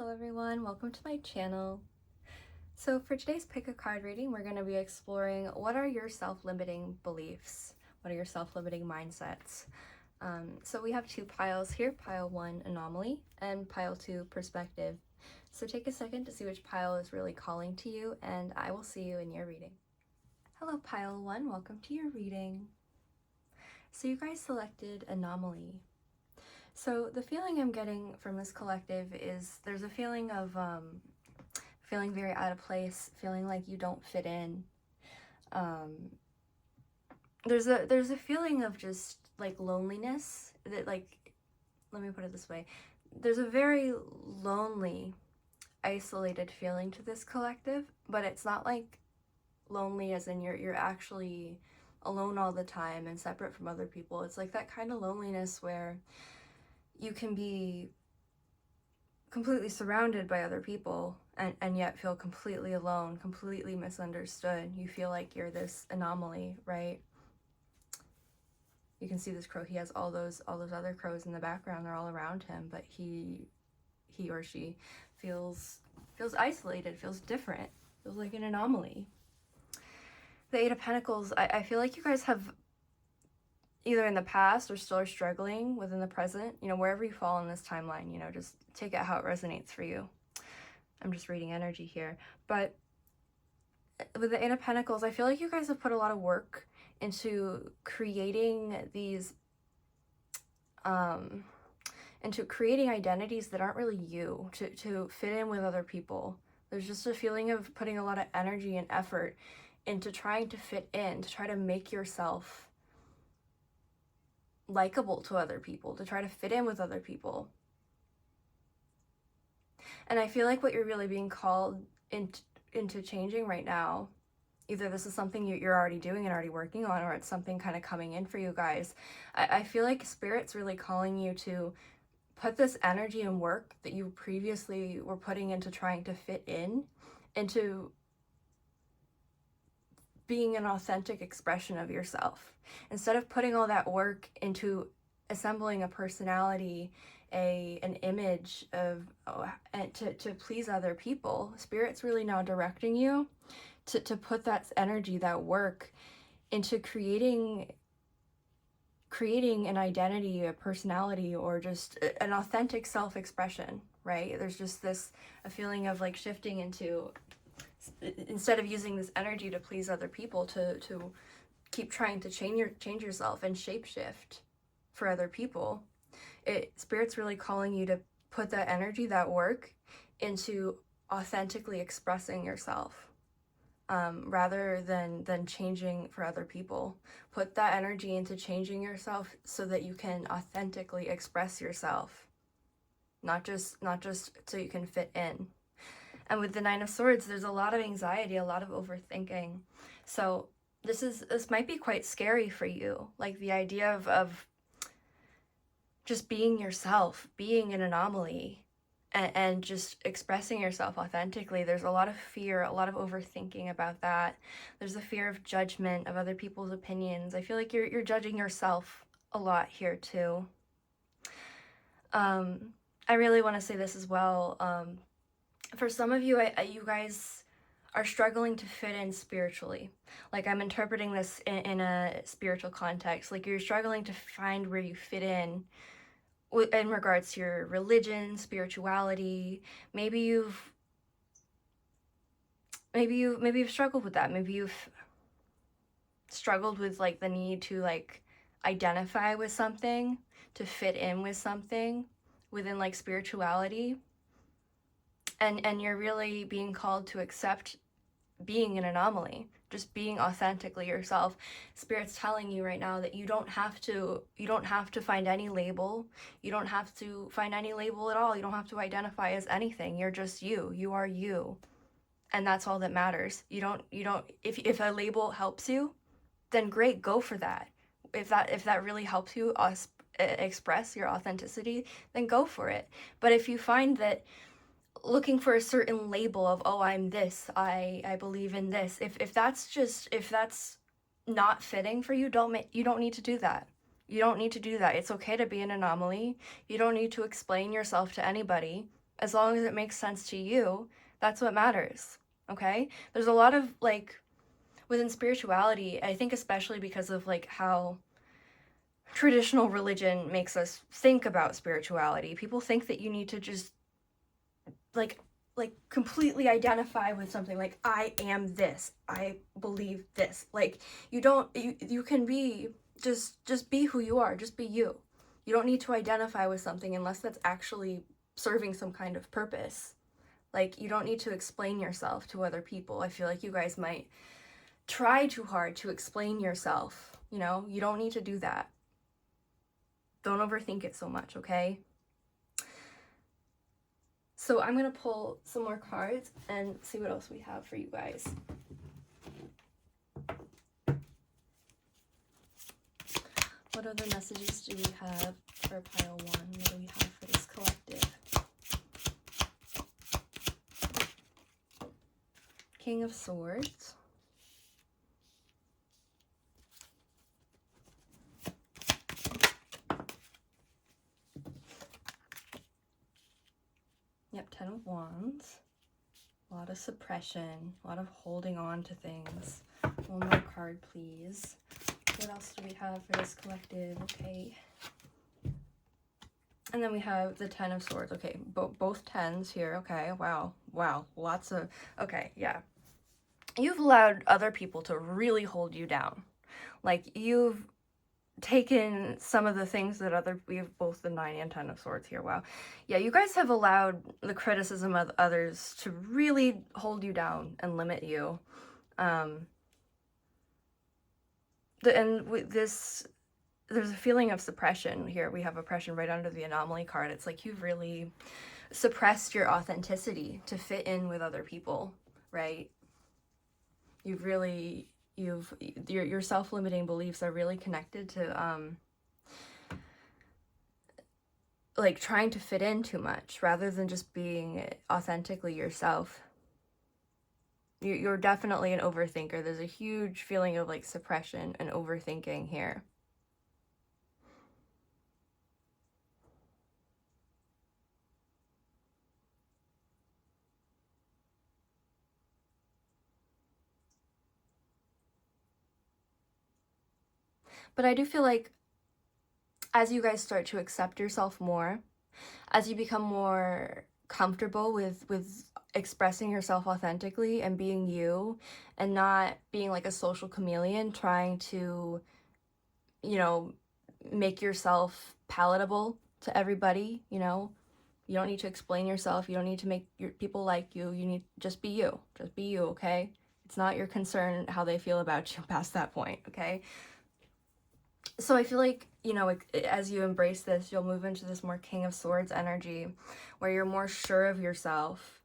Hello everyone, welcome to my channel. So for today's pick a card reading, we're going to be exploring what are your self-limiting beliefs? What are your self-limiting mindsets? So we have two piles here, pile 1 anomaly and pile 2 perspective. So take a second to see which pile is really calling to you, and I will see you in your reading. Hello pile 1, welcome to your reading. So you guys selected anomaly. So the feeling I'm getting from this collective is there's a feeling of feeling very out of place, feeling like you don't fit in. There's a feeling of just like loneliness that, like, let me put it this way. There's a very lonely, isolated feeling to this collective, but it's not like lonely as in you're actually alone all the time and separate from other people. It's like that kind of loneliness where you can be completely surrounded by other people and yet feel completely alone, completely misunderstood. You feel like you're this anomaly, right? You can see this crow. He has all those other crows in the background. They're all around him, but he or she feels isolated, feels different, feels like an anomaly. The Eight of Pentacles, I feel like you guys have either in the past or still are struggling within the present, wherever you fall in this timeline, just take it how it resonates for you. I'm just reading energy here. But with the Eight of Pentacles, I feel like you guys have put a lot of work into creating these, into creating identities that aren't really you, to fit in with other people. There's just a feeling of putting a lot of energy and effort into trying to fit in, to try to make yourself likable to other people, to try to fit in with other people. And I feel like what you're really being called into changing right now, either this is something you're already doing and already working on, or it's something kind of coming in for you guys. I feel like Spirit's really calling you to put this energy and work that you previously were putting into trying to fit in, into being an authentic expression of yourself. Instead of putting all that work into assembling a personality, an image of to please other people, Spirit's really now directing you to put that energy, that work into creating an identity, a personality, or just an authentic self-expression, right? There's just a feeling of like shifting into, instead of using this energy to please other people, to keep trying to change yourself and shapeshift for other people. Spirit's really calling you to put that energy, that work, into authentically expressing yourself, rather than changing for other people. Put that energy into changing yourself so that you can authentically express yourself, not just so you can fit in. And with the Nine of Swords, there's a lot of anxiety, a lot of overthinking. So this might be quite scary for you, like the idea of just being yourself, being an anomaly, and just expressing yourself authentically. There's a lot of fear, a lot of overthinking about that. There's a fear of judgment, of other people's opinions. I feel like you're judging yourself a lot here too. I really want to say this as well. For some of you, you guys are struggling to fit in spiritually. Like, I'm interpreting this in a spiritual context. Like, you're struggling to find where you fit in regards to your religion, spirituality. Maybe you've struggled with that. Maybe you've struggled with like the need to like identify with something, to fit in with something within like spirituality. And you're really being called to accept being an anomaly, just being authentically yourself. Spirit's telling you right now that you don't have to find any label. You don't have to find any label at all. You don't have to identify as anything. You're just you. You are you. And that's all that matters. You don't if a label helps you, then great, go for that. If that really helps you express your authenticity, then go for it. But if you find that looking for a certain label of, oh, I'm this, I believe in this, if that's not fitting for you, you don't need to do that. You don't need to do that. It's okay to be an anomaly. You don't need to explain yourself to anybody. As long as it makes sense to you, that's what matters, okay? There's a lot of, like, within spirituality, I think especially because of, like, how traditional religion makes us think about spirituality. People think that you need to just, like completely identify with something, like, I am this, I believe this. Like, you can be, just be who you are, just be you. You don't need to identify with something unless that's actually serving some kind of purpose. Like, you don't need to explain yourself to other people. I feel like you guys might try too hard to explain yourself, you know? You don't need to do that. Don't overthink it so much, okay? So I'm gonna pull some more cards and see what else we have for you guys. What other messages do we have for pile one? What do we have for this collective? King of Swords. Yep, Ten of Wands. A lot of suppression, a lot of holding on to things. One more card, please. What else do we have for this collective? Okay. And then we have the Ten of Swords. Okay, both tens here. Okay, wow. Lots of... Okay, yeah. You've allowed other people to really hold you down. Like, you've taken some of the things that we have both the 9 and 10 of Swords here. Wow. Yeah, you guys have allowed the criticism of others to really hold you down and limit you. There's a feeling of suppression here. We have oppression right under the anomaly card. It's like you've really suppressed your authenticity to fit in with other people, right? Your self-limiting beliefs are really connected to like trying to fit in too much rather than just being authentically yourself. You're definitely an overthinker. There's a huge feeling of like suppression and overthinking here. But I do feel like as you guys start to accept yourself more, as you become more comfortable with expressing yourself authentically and being you and not being like a social chameleon trying to, you know, make yourself palatable to everybody, you know? You don't need to explain yourself. You don't need to make your people like you. You need just be you. Just be you, okay? It's not your concern how they feel about you past that point, okay? So I feel like, you know, as you embrace this, you'll move into this more King of Swords energy where you're more sure of yourself.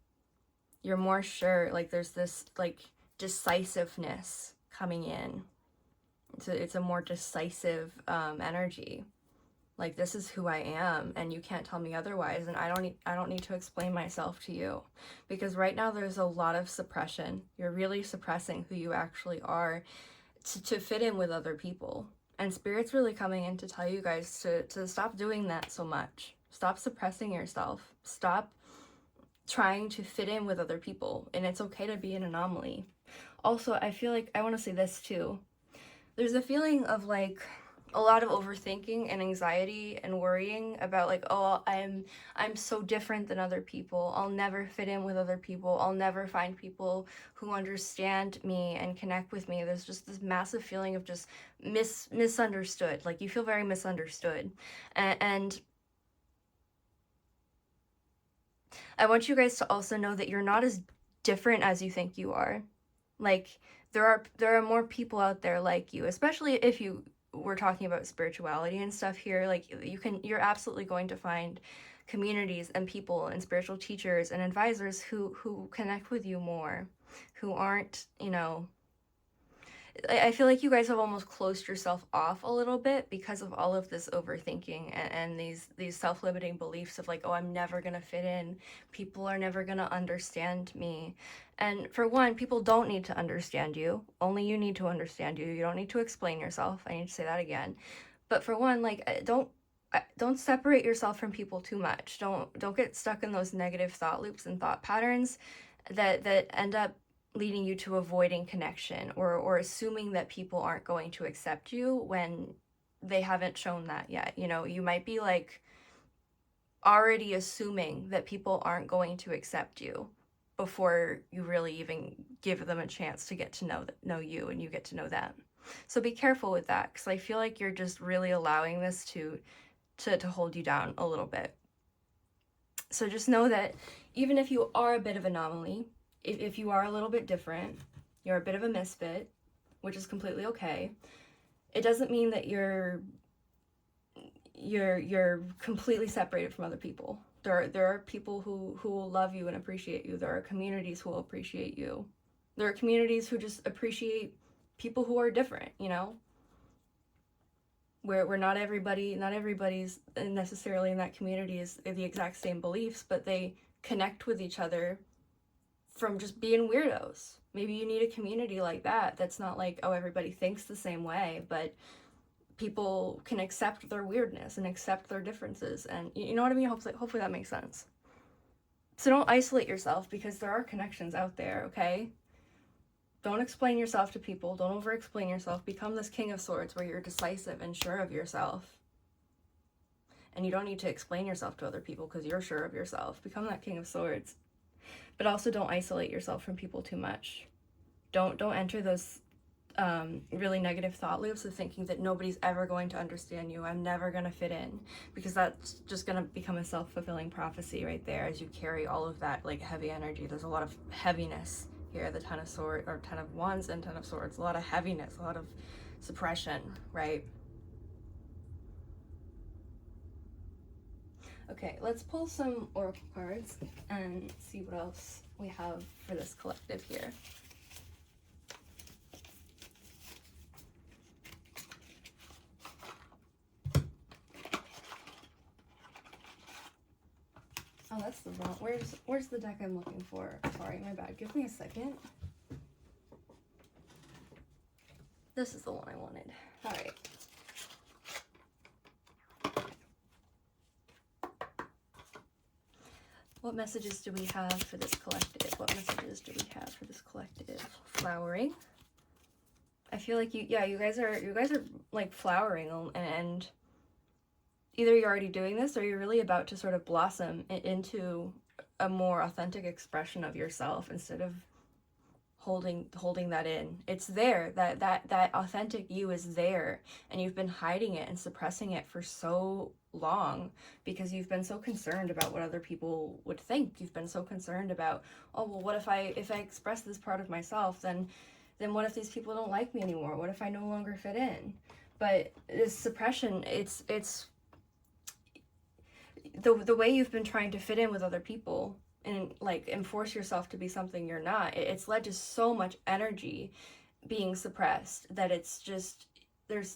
You're more sure, like there's this like decisiveness coming in. It's a more decisive energy. Like, this is who I am and you can't tell me otherwise, and I don't need to explain myself to you, because right now there's a lot of suppression. You're really suppressing who you actually are to fit in with other people. And Spirit's really coming in to tell you guys to stop doing that so much. Stop suppressing yourself. Stop trying to fit in with other people. And it's okay to be an anomaly. Also, I feel like I want to say this too. There's a feeling of like a lot of overthinking and anxiety and worrying about like, oh, I'm so different than other people. I'll never fit in with other people. I'll never find people who understand me and connect with me. There's just this massive feeling of just misunderstood. Like, you feel very misunderstood. And I want you guys to also know that you're not as different as you think you are. Like, there are more people out there like you, especially if we're talking about spirituality and stuff here. Like, you're absolutely going to find communities and people and spiritual teachers and advisors who connect with you more, who aren't, you know, I feel like you guys have almost closed yourself off a little bit because of all of this overthinking and these self-limiting beliefs of like, oh, I'm never gonna fit in. People are never gonna understand me. And for one, people don't need to understand you. Only you need to understand you. You don't need to explain yourself. I need to say that again. But for one, like, don't separate yourself from people too much. Don't get stuck in those negative thought loops and thought patterns that end up leading you to avoiding connection, or assuming that people aren't going to accept you when they haven't shown that yet. You know, you might be like already assuming that people aren't going to accept you before you really even give them a chance to get to know you, and you get to know them. So be careful with that, because I feel like you're just really allowing this to hold you down a little bit. So just know that even if you are a bit of an anomaly, if you are a little bit different, you're a bit of a misfit, which is completely okay. It doesn't mean that you're completely separated from other people. There are people who will love you and appreciate you. There are communities who will appreciate you. There are communities who just appreciate people who are different, you know? Where not everybody's necessarily in that community is the exact same beliefs, but they connect with each other from just being weirdos. Maybe you need a community like that that's not like, oh, everybody thinks the same way, but people can accept their weirdness and accept their differences. And you know what I mean? Hopefully that makes sense. So don't isolate yourself, because there are connections out there, okay? Don't explain yourself to people. Don't over-explain yourself. Become this King of Swords where you're decisive and sure of yourself. And you don't need to explain yourself to other people because you're sure of yourself. Become that King of Swords. But also don't isolate yourself from people too much. Don't enter those really negative thought loops of thinking that nobody's ever going to understand you. I'm never going to fit in, because that's just going to become a self-fulfilling prophecy right there as you carry all of that like heavy energy. There's a lot of heaviness here, the 10 of Swords, or 10 of Wands and 10 of Swords, a lot of heaviness, a lot of suppression, right? Okay, let's pull some oracle cards and see what else we have for this collective here. Oh, that's the wrong. Where's the deck I'm looking for? Sorry, my bad. Give me a second. This is the one I wanted. All right. What messages do we have for this collective? What messages do we have for this collective? Flowering. I feel like you guys are like flowering, and either you're already doing this or you're really about to sort of blossom into a more authentic expression of yourself instead of holding that in. It's there. That authentic you is there, and you've been hiding it and suppressing it for so long because you've been so concerned about what other people would think. You've been so concerned about, oh, well, what if I express this part of myself, then what if these people don't like me anymore? What if I no longer fit in? But this suppression, it's the way you've been trying to fit in with other people and like enforce yourself to be something you're not. It's led to so much energy being suppressed that it's just there's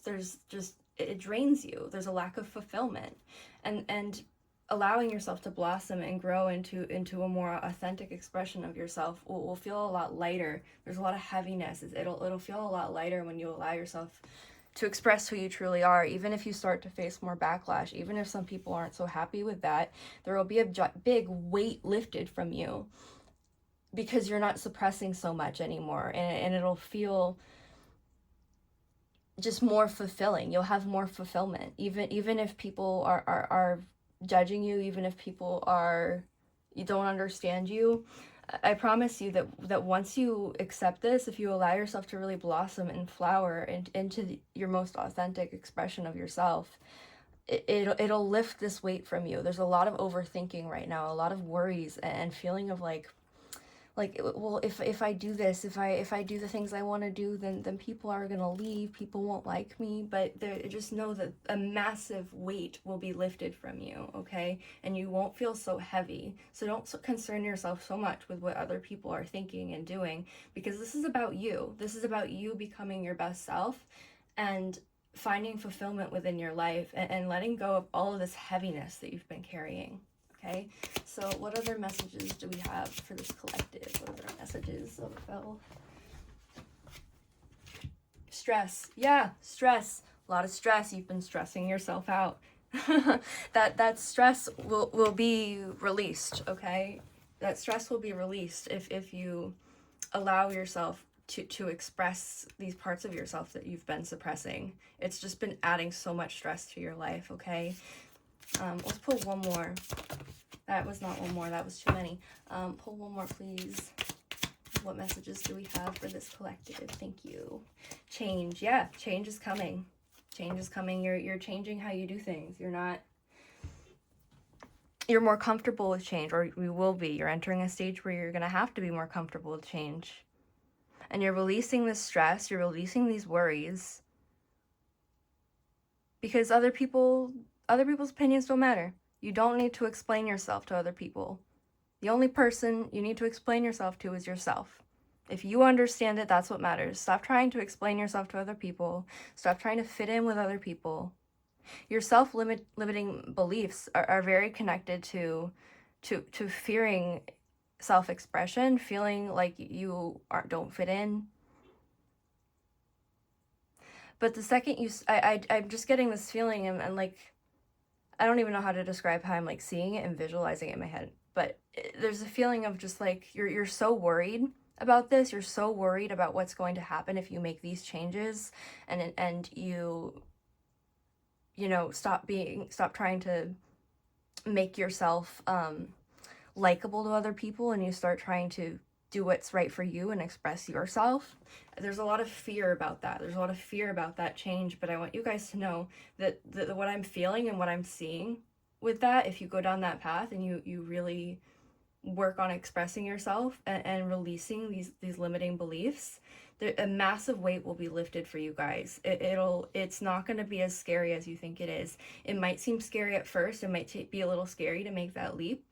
just it drains you. There's a lack of fulfillment, and allowing yourself to blossom and grow into a more authentic expression of yourself will feel a lot lighter. There's a lot of heaviness. It'll feel a lot lighter when you allow yourself to express who you truly are. Even if you start to face more backlash, even if some people aren't so happy with that, there will be a big weight lifted from you because you're not suppressing so much anymore, and it'll feel just more fulfilling. You'll have more fulfillment, even if people are judging you, even if people you don't understand you. I promise you that once you accept this, if you allow yourself to really blossom and flower into your most authentic expression of yourself, it'll lift this weight from you. There's a lot of overthinking right now, a lot of worries and feeling of like, well, if I do this, if I do the things I want to do, then people are gonna leave, people won't like me. But just know that a massive weight will be lifted from you, okay? And you won't feel so heavy. So don't concern yourself so much with what other people are thinking and doing, because this is about you. This is about you becoming your best self and finding fulfillment within your life, and letting go of all of this heaviness that you've been carrying. Okay, so what other messages do we have for this collective? What other messages? Oh, fell. Stress. Yeah, stress. A lot of stress. You've been stressing yourself out. that stress will be released, okay? That stress will be released if you allow yourself to express these parts of yourself that you've been suppressing. It's just been adding so much stress to your life, okay? Let's pull one more. That was not one more, that was too many. Pull one more, please. What messages do we have for this collective? Thank you. Change. Yeah, change is coming. Change is coming. You're changing how you do things. You're more comfortable with change, or you will be. You're entering a stage where you're going to have to be more comfortable with change. And you're releasing this stress, you're releasing these worries, because other people's opinions don't matter. You don't need to explain yourself to other people. The only person you need to explain yourself to is yourself. If you understand it, that's what matters. Stop trying to explain yourself to other people. Stop trying to fit in with other people. Your self-limiting beliefs are very connected to fearing self-expression, feeling like you don't fit in. But the second I'm just getting this feeling, and like, I don't even know how to describe how I'm like seeing it and visualizing it in my head. But there's a feeling of just like, you're so worried about this. You're so worried about what's going to happen if you make these changes, and you know, stop trying to make yourself likable to other people, and you start trying to do what's right for you and express yourself. There's a lot of fear about that. There's a lot of fear about that change, but I want you guys to know that what I'm feeling and what I'm seeing with that, if you go down that path and you really work on expressing yourself and releasing these limiting beliefs, a massive weight will be lifted for you guys. It's not going to be as scary as you think it is. It might seem scary at first. It might be a little scary to make that leap.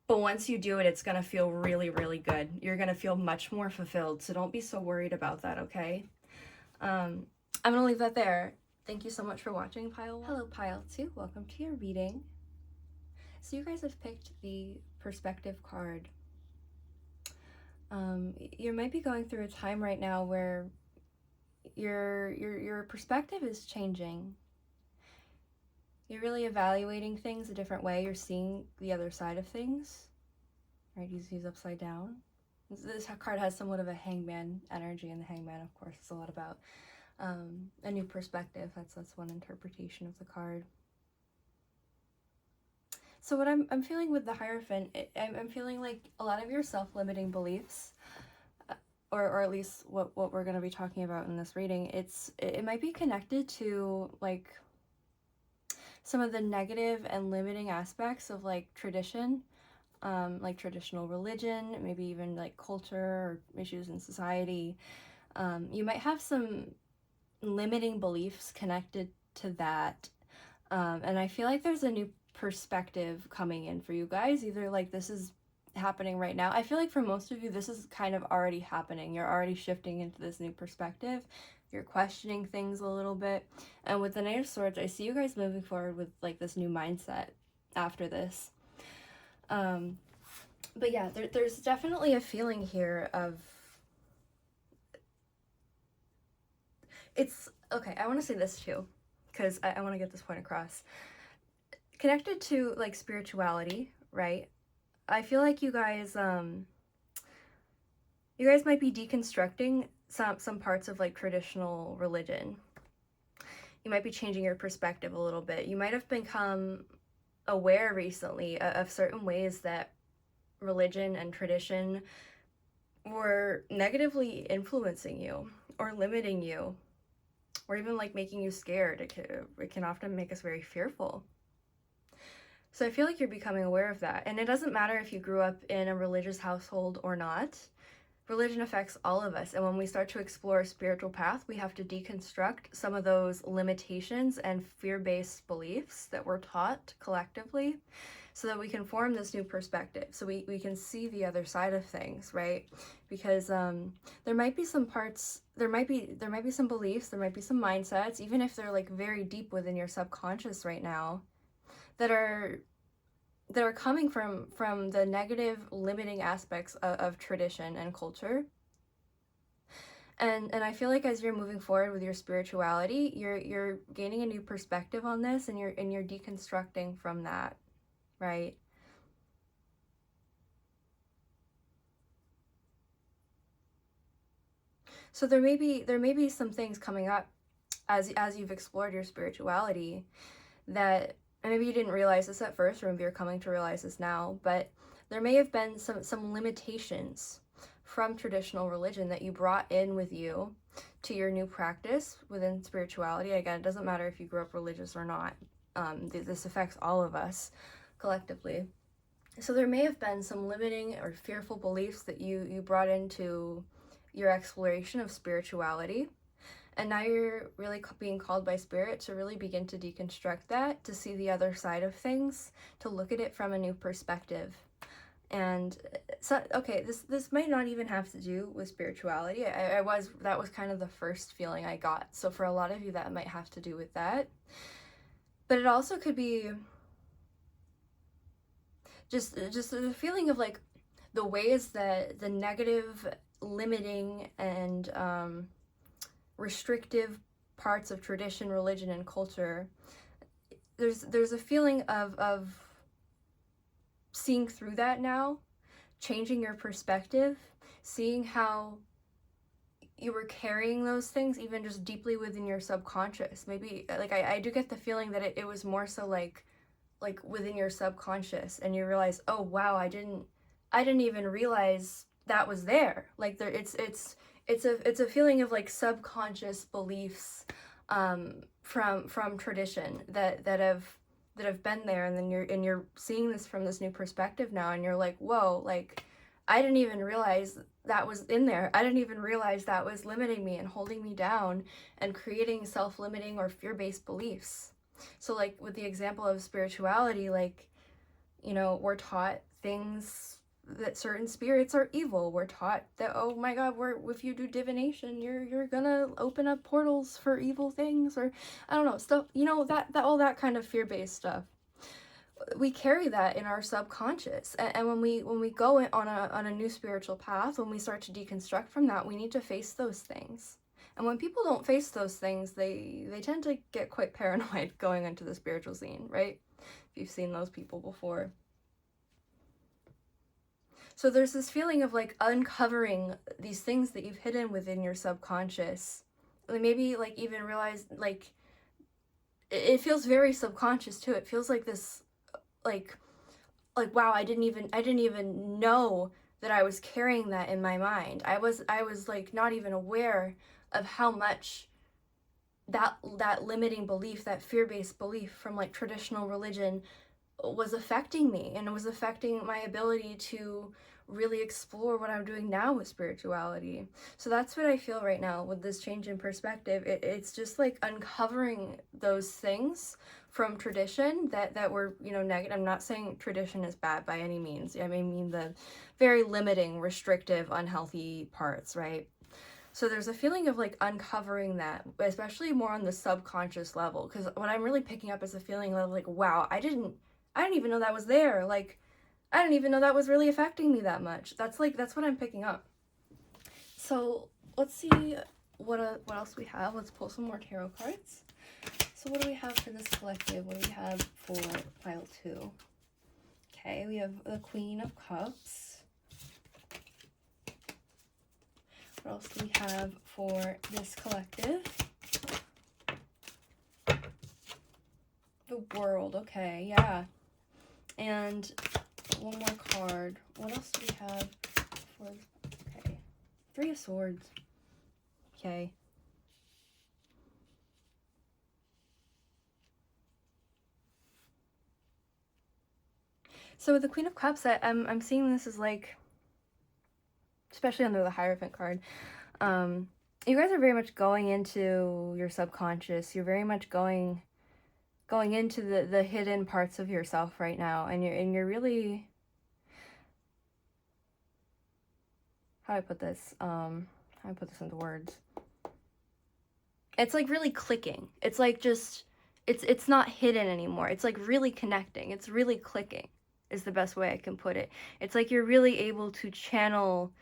But once you do it, it's going to feel really, really good. You're going to feel much more fulfilled. So don't be so worried about that, okay? I'm going to leave that there. Thank you so much for watching, Pile 1. Hello, Pile 2. Welcome to your reading. So you guys have picked the perspective card. You might be going through a time right now where your perspective is changing. You're really evaluating things a different way. You're seeing the other side of things. Right, he's upside down. This card has somewhat of a hangman energy, and the hangman, of course, is a lot about a new perspective. That's one interpretation of the card. So what I'm feeling with the Hierophant, I'm feeling like a lot of your self-limiting beliefs, or at least what we're going to be talking about in this reading, it might be connected to like some of the negative and limiting aspects of like tradition, like traditional religion, maybe even like culture or issues in society. You might have some limiting beliefs connected to that. And I feel like there's a new perspective coming in for you guys. Either like this is happening right now. I feel like for most of you, this is kind of already happening. You're already shifting into this new perspective. You're questioning things a little bit. And with the Knight of Swords, I see you guys moving forward with like this new mindset after this. But yeah, there's definitely a feeling here of, it's, okay, I want to say this too, because I want to get this point across. Connected to like spirituality, right? I feel like you guys might be deconstructing some parts of like traditional religion. You might be changing your perspective a little bit. You might have become aware recently of certain ways that religion and tradition were negatively influencing you or limiting you, or even like making you scared. It can often make us very fearful. So I feel like you're becoming aware of that. And it doesn't matter if you grew up in a religious household or not. Religion affects all of us. And when we start to explore a spiritual path, we have to deconstruct some of those limitations and fear-based beliefs that we're taught collectively, so that we can form this new perspective, so we can see the other side of things, right? Because there might be some parts, there might be some beliefs, there might be some mindsets, even if they're like very deep within your subconscious right now, that are coming from the negative limiting aspects of tradition and culture. And I feel like as you're moving forward with your spirituality, you're gaining a new perspective on this, and you're deconstructing from that, right? So there may be some things coming up as you've explored your spirituality that, and maybe you didn't realize this at first, or maybe you're coming to realize this now, but there may have been some limitations from traditional religion that you brought in with you to your new practice within spirituality. Again, it doesn't matter if you grew up religious or not. This affects all of us collectively. So there may have been some limiting or fearful beliefs that you brought into your exploration of spirituality. And now you're really being called by Spirit to really begin to deconstruct that, to see the other side of things, to look at it from a new perspective. And so, okay, this might not even have to do with spirituality. That was kind of the first feeling I got. So for a lot of you, that might have to do with that. But it also could be just the feeling of like the ways that the negative, limiting, and restrictive parts of tradition, religion, and culture, there's a feeling of seeing through that now, changing your perspective, seeing how you were carrying those things even just deeply within your subconscious. Maybe like I do get the feeling that it was more so like within your subconscious, and you realize, oh wow, I didn't even realize that was there. Like there, it's a feeling of like subconscious beliefs from tradition that have been there, and then you're seeing this from this new perspective now, and you're like, whoa, like I didn't even realize that was in there. I didn't even realize that was limiting me and holding me down and creating self-limiting or fear-based beliefs. So like with the example of spirituality, like, you know, we're taught things that certain spirits are evil. We're taught that, oh my god, if you do divination, you're gonna open up portals for evil things, or I don't know, stuff, you know, that all that kind of fear-based stuff. We carry that in our subconscious, and when we go on a new spiritual path, when we start to deconstruct from that, we need to face those things. And when people don't face those things, they tend to get quite paranoid going into the spiritual scene, right? If you've seen those people before. So there's this feeling of like uncovering these things that you've hidden within your subconscious. Maybe like even realize, like, it feels very subconscious too. It feels like this, like wow, I didn't even know that I was carrying that in my mind. I was like not even aware of how much that limiting belief, that fear-based belief from like traditional religion was affecting me, and it was affecting my ability to really explore what I'm doing now with spirituality. So that's what I feel right now with this change in perspective. It's just like uncovering those things from tradition that were, you know, negative. I'm not saying tradition is bad by any means. I mean the very limiting, restrictive, unhealthy parts, right? So there's a feeling of like uncovering that, especially more on the subconscious level, because what I'm really picking up is a feeling of like, wow, I didn't even know that was there. Like, I didn't even know that was really affecting me that much. That's what I'm picking up. So let's see what else we have. Let's pull some more tarot cards. So what do we have for this collective? What do we have for pile 2? Okay, we have the Queen of Cups. What else do we have for this collective? The World. Okay, yeah. And one more card. What else do we have for... Okay. 3 of Swords. Okay. So with the Queen of Cups, I'm seeing this as like, especially under the Hierophant card, you guys are very much going into your subconscious. You're very much going into the hidden parts of yourself right now, and you're really, how do I put this? How do I put this into words? It's like really clicking. It's like just, it's not hidden anymore. It's like really connecting. It's really clicking is the best way I can put it. It's like you're really able to channel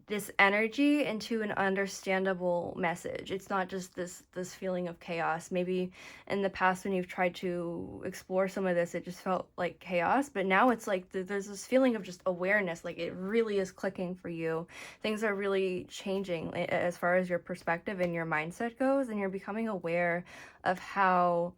this energy into an understandable message. It's not just this feeling of chaos. Maybe in the past when you've tried to explore some of this, it just felt like chaos, but now it's like there's this feeling of just awareness, like it really is clicking for you. Things are really changing as far as your perspective and your mindset goes, and you're becoming aware of how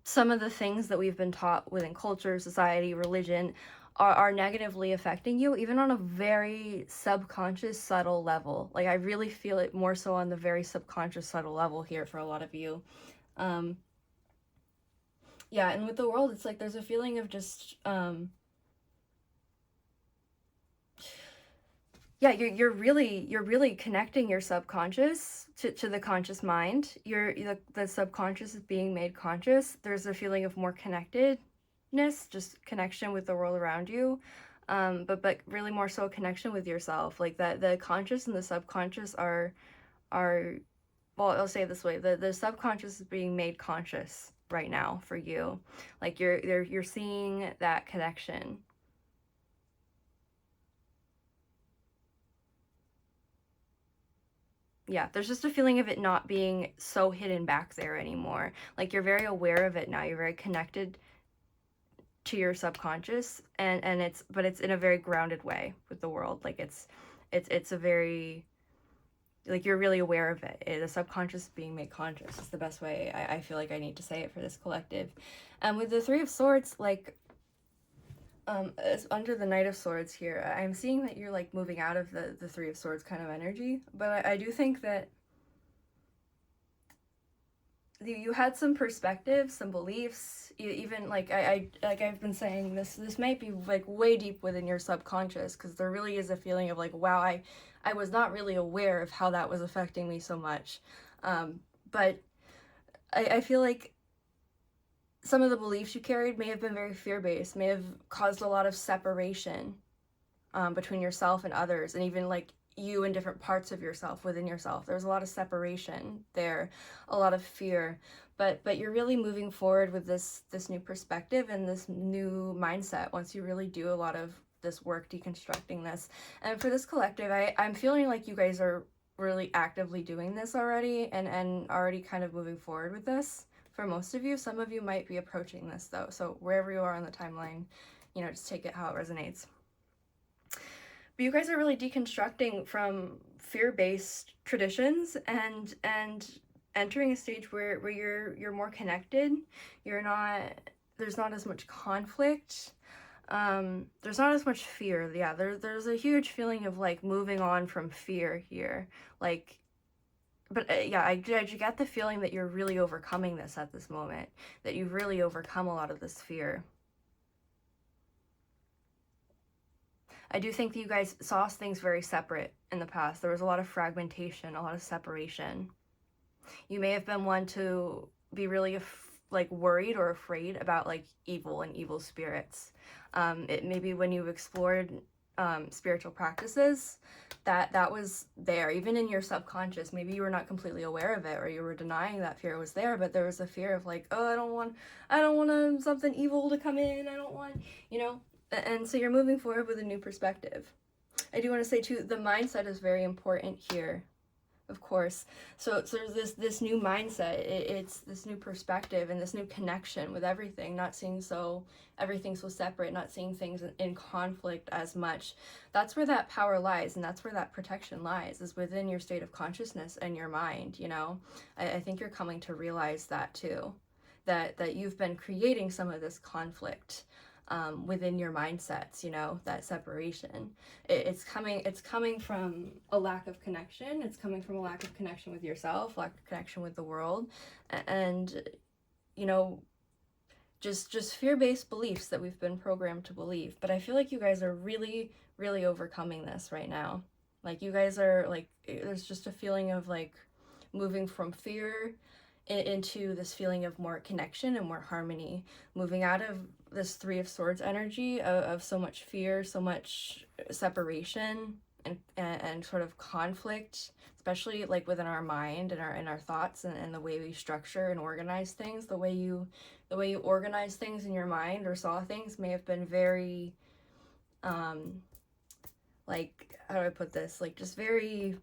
some of the things that we've been taught within culture, society, religion are negatively affecting you, even on a very subconscious, subtle level. Like, I really feel it more so on the very subconscious, subtle level here for a lot of you. Yeah, and with the world, it's like there's a feeling of just, yeah, you're really connecting your subconscious to the conscious mind. The subconscious is being made conscious. There's a feeling of more connectedness, just connection with the world around you, but really more so a connection with yourself. Like that, the conscious and the subconscious are well, I'll say it this way: the subconscious is being made conscious right now for you. Like you're seeing that connection. Yeah, there's just a feeling of it not being so hidden back there anymore. Like you're very aware of it now. You're very connected to your subconscious, and it's in a very grounded way with the world. Like it's a very, like, you're really aware of it. The subconscious being made conscious is the best way I feel like I need to say it for this collective. And with the Three of Swords, like, it's under the Knight of Swords here, I'm seeing that you're like moving out of the Three of Swords kind of energy, but I do think that you had some perspectives, some beliefs, even like like I've been saying, this might be like way deep within your subconscious, because there really is a feeling of like, wow, I was not really aware of how that was affecting me so much. But I feel like some of the beliefs you carried may have been very fear-based, may have caused a lot of separation between yourself and others, and even like you and different parts of yourself within yourself. There's a lot of separation there, a lot of fear, but you're really moving forward with this new perspective and this new mindset once you really do a lot of this work deconstructing this. And for this collective, I'm feeling like you guys are really actively doing this already, and already kind of moving forward with this. For most of you, some of you might be approaching this though, so wherever you are on the timeline, just take it how it resonates. But you guys are really deconstructing from fear-based traditions and entering a stage where you're more connected. There's not as much conflict. There's not as much fear. Yeah, there's a huge feeling of like moving on from fear here. Like, but yeah, I get the feeling that you're really overcoming this at this moment, that you've really overcome a lot of this fear. I do think that you guys saw things very separate in the past. There was a lot of fragmentation, a lot of separation. You may have been one to be really like worried or afraid about like evil and evil spirits. It maybe when you explored spiritual practices, that was there, even in your subconscious. Maybe you were not completely aware of it, or you were denying that fear was there, but there was a fear of like, oh, I don't want something evil to come in. I don't want, and so you're moving forward with a new perspective. I do want to say too, the mindset is very important here, of course. So there's this new mindset. It's this new perspective and this new connection with everything, not seeing everything so separate, not seeing things in conflict as much. That's where that power lies, and that's where that protection lies, is within your state of consciousness and your mind. I think you're coming to realize that too, that you've been creating some of this conflict within your mindsets, that separation. It's coming from a lack of connection. It's coming from a lack of connection with yourself, lack of connection with the world, and just fear-based beliefs that we've been programmed to believe. But I feel like you guys are really, really overcoming this right now. Like, you guys are like, there's just a feeling of like moving from fear into this feeling of more connection and more harmony, moving out of this Three of Swords energy of so much fear, so much separation, and sort of conflict, especially like within our mind and our thoughts, and the way we structure and organize things. The way you organize things in your mind or saw things may have been very like, how do I put this? Like, just very,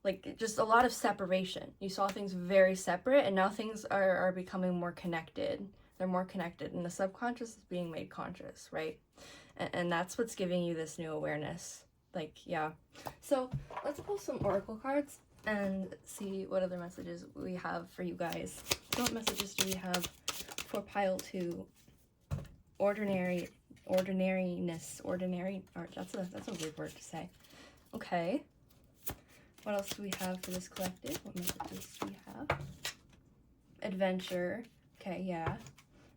like, just a lot of separation. You saw things very separate, and now things are becoming more connected. They're more connected, and the subconscious is being made conscious, right? And that's what's giving you this new awareness. Like, yeah. So let's pull some oracle cards and see what other messages we have for you guys. So what messages do we have for pile 2? Ordinariness, ordinary, or that's a weird word to say. Okay. What else do we have for this collective? What messages do we have? Adventure. Okay, yeah.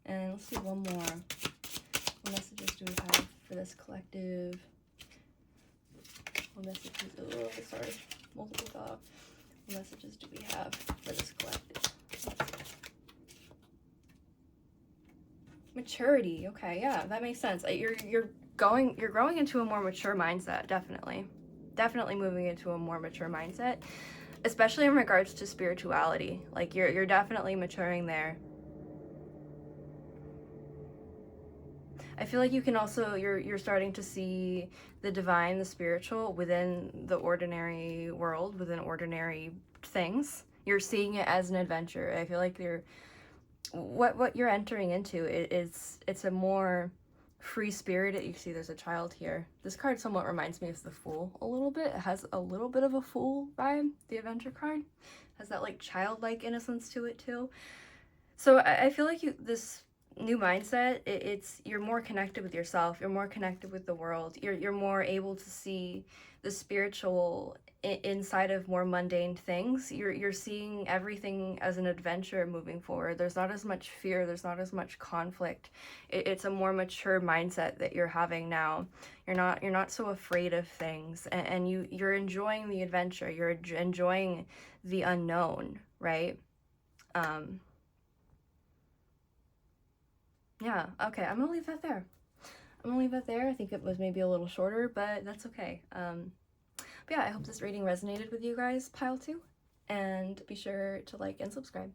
And let's see one more. What messages do we have for this collective? What messages? Oh, sorry. Multiple dog. What messages do we have for this collective? Maturity. Okay, yeah, that makes sense. You're growing into a more mature mindset, definitely. Definitely moving into a more mature mindset, especially in regards to spirituality. Like, you're definitely maturing there. I feel like you can also, you're starting to see the divine, the spiritual within the ordinary world, within ordinary things. You're seeing it as an adventure. I feel like what you're entering into it's a more free spirited. You see there's a child here. This card somewhat reminds me of the Fool a little bit. It has a little bit of a Fool vibe. The adventure card has that like childlike innocence to it too. So I feel like this new mindset, you're more connected with yourself, you're more connected with the world, you're more able to see the spiritual inside of more mundane things. You're seeing everything as an adventure moving forward. There's not as much fear, there's not as much conflict. It's a more mature mindset that you're having now. You're not so afraid of things, and you're enjoying the adventure, you're enjoying the unknown, right? Yeah, okay, I'm gonna leave that there. I think it was maybe a little shorter, but that's okay. But yeah, I hope this reading resonated with you guys, pile 2, and be sure to like and subscribe.